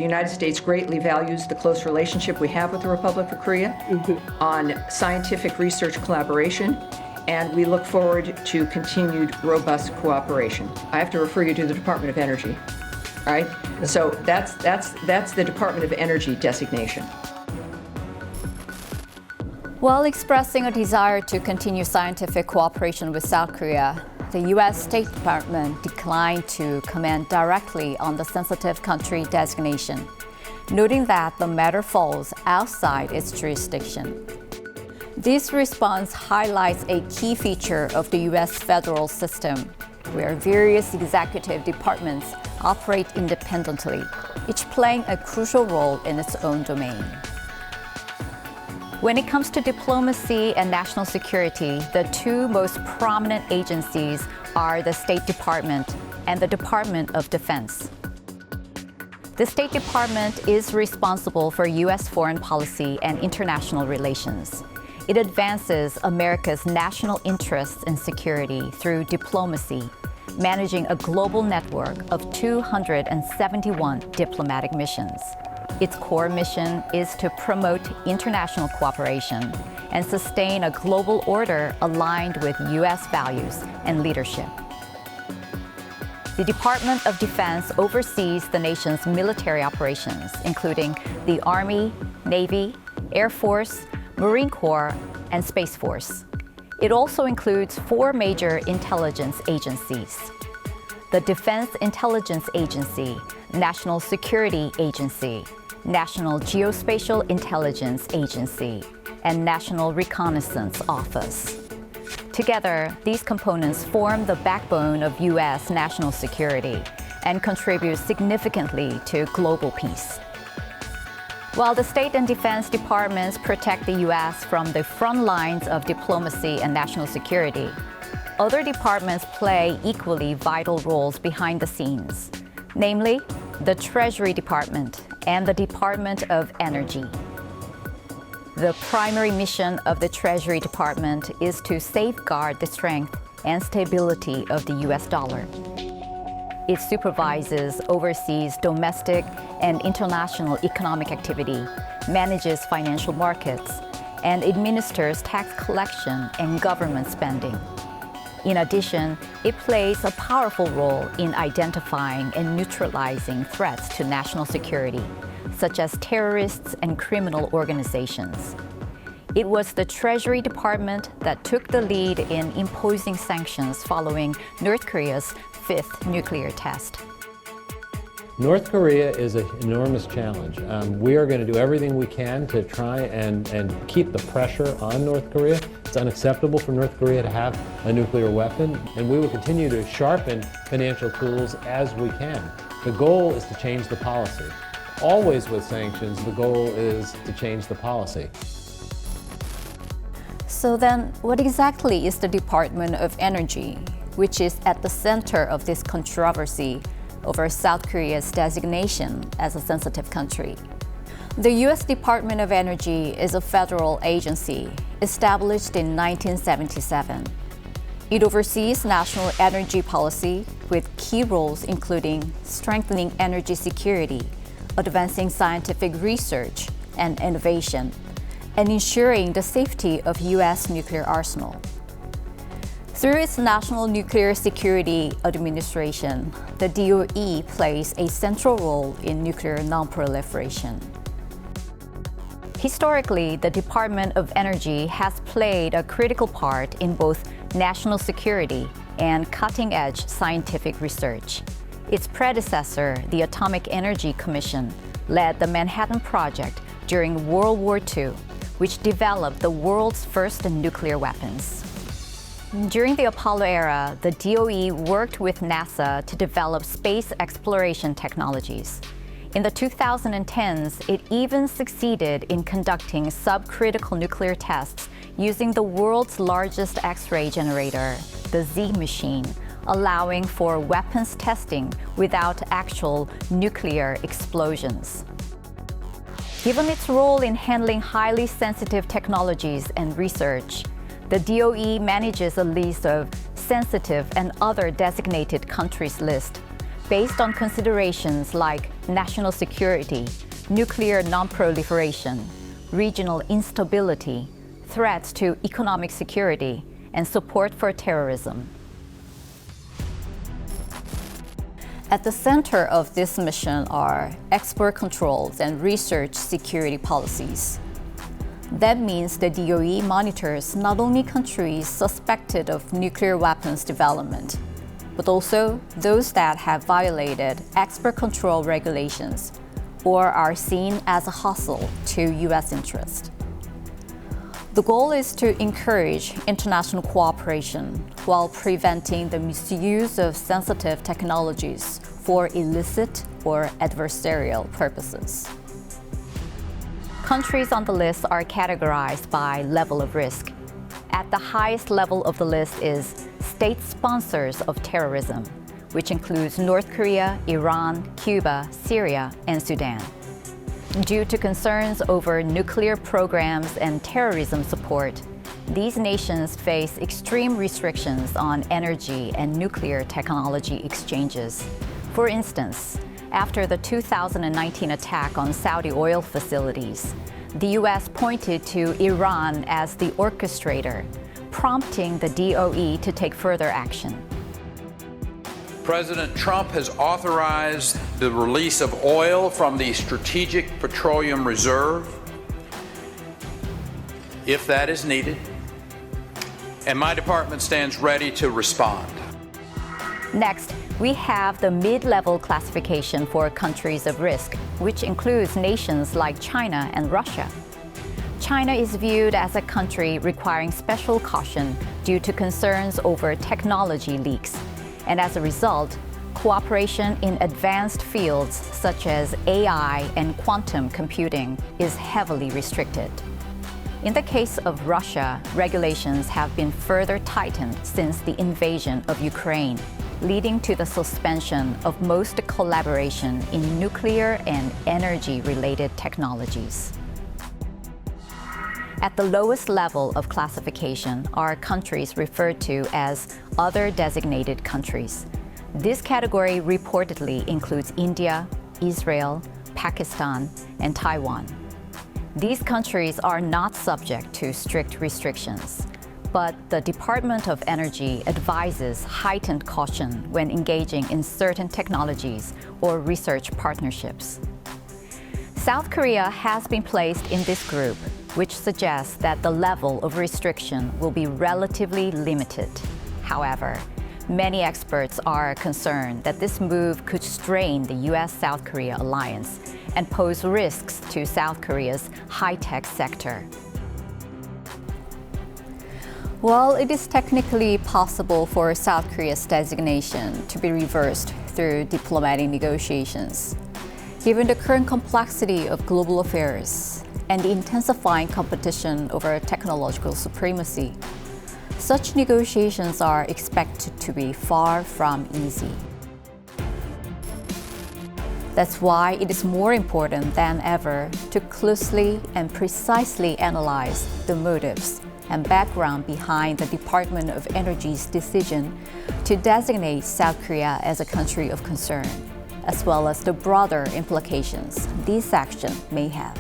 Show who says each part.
Speaker 1: The United States greatly values the close relationship we have with the Republic of Korea on scientific research collaboration, and we look forward to continued robust cooperation. I have to refer you to the Department of Energy, all right? So that's the Department of Energy designation.
Speaker 2: While expressing a desire to continue scientific cooperation with South Korea, the U.S. State Department declined to comment directly on the sensitive country designation, noting that the matter falls outside its jurisdiction. This response highlights a key feature of the U.S. federal system, where various executive departments operate independently, each playing a crucial role in its own domain. When it comes to diplomacy and national security, the two most prominent agencies are the State Department and the Department of Defense. The State Department is responsible for U.S. foreign policy and international relations. It advances America's national interests and security through diplomacy, managing a global network of 271 diplomatic missions. Its core mission is to promote international cooperation and sustain a global order aligned with U.S. values and leadership. The Department of Defense oversees the nation's military operations, including the Army, Navy, Air Force, Marine Corps, and Space Force. It also includes 4 major intelligence agencies: the Defense Intelligence Agency, National Security Agency, National Geospatial Intelligence Agency, and National Reconnaissance Office. Together, these components form the backbone of U.S. national security and contribute significantly to global peace. While the State and Defense Departments protect the U.S. from the front lines of diplomacy and national security, other departments play equally vital roles behind the scenes, namely the Treasury Department and the Department of Energy. The primary mission of the Treasury Department is to safeguard the strength and stability of the U.S. dollar. It supervises, oversees domestic and international economic activity, manages financial markets, and administers tax collection and government spending. In addition, it plays a powerful role in identifying and neutralizing threats to national security, such as terrorists and criminal organizations. It was the Treasury Department that took the lead in imposing sanctions following North Korea's 5th nuclear test.
Speaker 3: North Korea is an enormous challenge. We are going to do everything we can to try and keep the pressure on North Korea. It's unacceptable for North Korea to have a nuclear weapon, and we will continue to sharpen financial tools as we can. The goal is to change the policy. Always with sanctions, the goal is to change the policy.
Speaker 2: So then, what exactly is the Department of Energy, which is at the center of this controversy over South Korea's designation as a sensitive country? The U.S. Department of Energy is a federal agency established in 1977. It oversees national energy policy with key roles including strengthening energy security, advancing scientific research and innovation, and ensuring the safety of U.S. nuclear arsenal. Through its National Nuclear Security Administration, the DOE plays a central role in nuclear nonproliferation. Historically, the Department of Energy has played a critical part in both national security and cutting-edge scientific research. Its predecessor, the Atomic Energy Commission, led the Manhattan Project during World War II, which developed the world's first nuclear weapons. During the Apollo era, the DOE worked with NASA to develop space exploration technologies. In the 2010s, it even succeeded in conducting subcritical nuclear tests using the world's largest X-ray generator, the Z machine, allowing for weapons testing without actual nuclear explosions. Given its role in handling highly sensitive technologies and research, the DOE manages a list of sensitive and other designated countries list based on considerations like national security, nuclear non-proliferation, regional instability, threats to economic security, and support for terrorism. At the center of this mission are export controls and research security policies. That means the DOE monitors not only countries suspected of nuclear weapons development, but also those that have violated export control regulations or are seen as a hostile to U.S. interest. The goal is to encourage international cooperation while preventing the misuse of sensitive technologies for illicit or adversarial purposes. Countries on the list are categorized by level of risk. At the highest level of the list is state sponsors of terrorism, which includes North Korea, Iran, Cuba, Syria, and Sudan. Due to concerns over nuclear programs and terrorism support, these nations face extreme restrictions on energy and nuclear technology exchanges. For instance, after the 2019 attack on Saudi oil facilities, the U.S. pointed to Iran as the orchestrator, prompting the DOE to take further action.
Speaker 4: President Trump has authorized the release of oil from the Strategic Petroleum Reserve, if that is needed, and my department stands ready to respond.
Speaker 2: Next, we have the mid-level classification for countries of risk, which includes nations like China and Russia. China is viewed as a country requiring special caution due to concerns over technology leaks. And as a result, cooperation in advanced fields such as AI and quantum computing is heavily restricted. In the case of Russia, regulations have been further tightened since the invasion of Ukraine, leading to the suspension of most collaboration in nuclear and energy-related technologies. At the lowest level of classification are countries referred to as other designated countries. This category reportedly includes India, Israel, Pakistan, and Taiwan. These countries are not subject to strict restrictions, but the Department of Energy advises heightened caution when engaging in certain technologies or research partnerships. South Korea has been placed in this group, which suggests that the level of restriction will be relatively limited. However, many experts are concerned that this move could strain the U.S.-South Korea alliance and pose risks to South Korea's high-tech sector. While it is technically possible for South Korea's designation to be reversed through diplomatic negotiations, given the current complexity of global affairs and the intensifying competition over technological supremacy, such negotiations are expected to be far from easy. That's why it is more important than ever to closely and precisely analyze the motives and background behind the Department of Energy's decision to designate South Korea as a country of concern, as well as the broader implications this action may have.